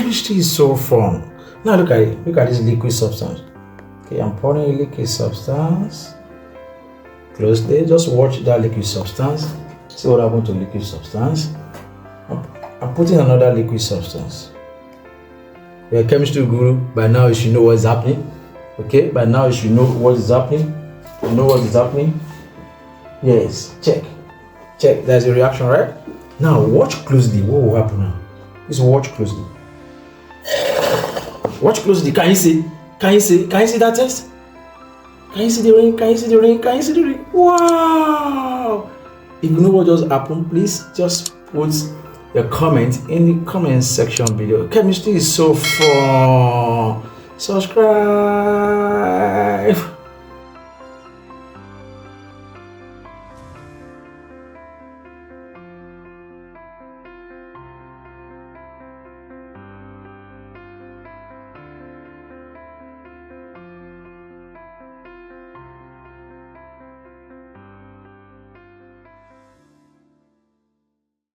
Chemistry is so fun. Now look at it. Look at this liquid substance. Okay, I'm pouring a liquid substance. Closely. Just watch that liquid substance. See what happened to liquid substance. I'm putting another liquid substance. You're a chemistry guru. By now you should know what's happening. Okay, by now you should know what is happening. You know what is happening. Yes, check. There's a reaction, right? Now watch closely. What will happen now? Just watch closely. Watch closely. Can you see that test? Can you see the ring? Wow! If you know what just happened, please just put your comment in the comment section below. Chemistry is so fun. Subscribe.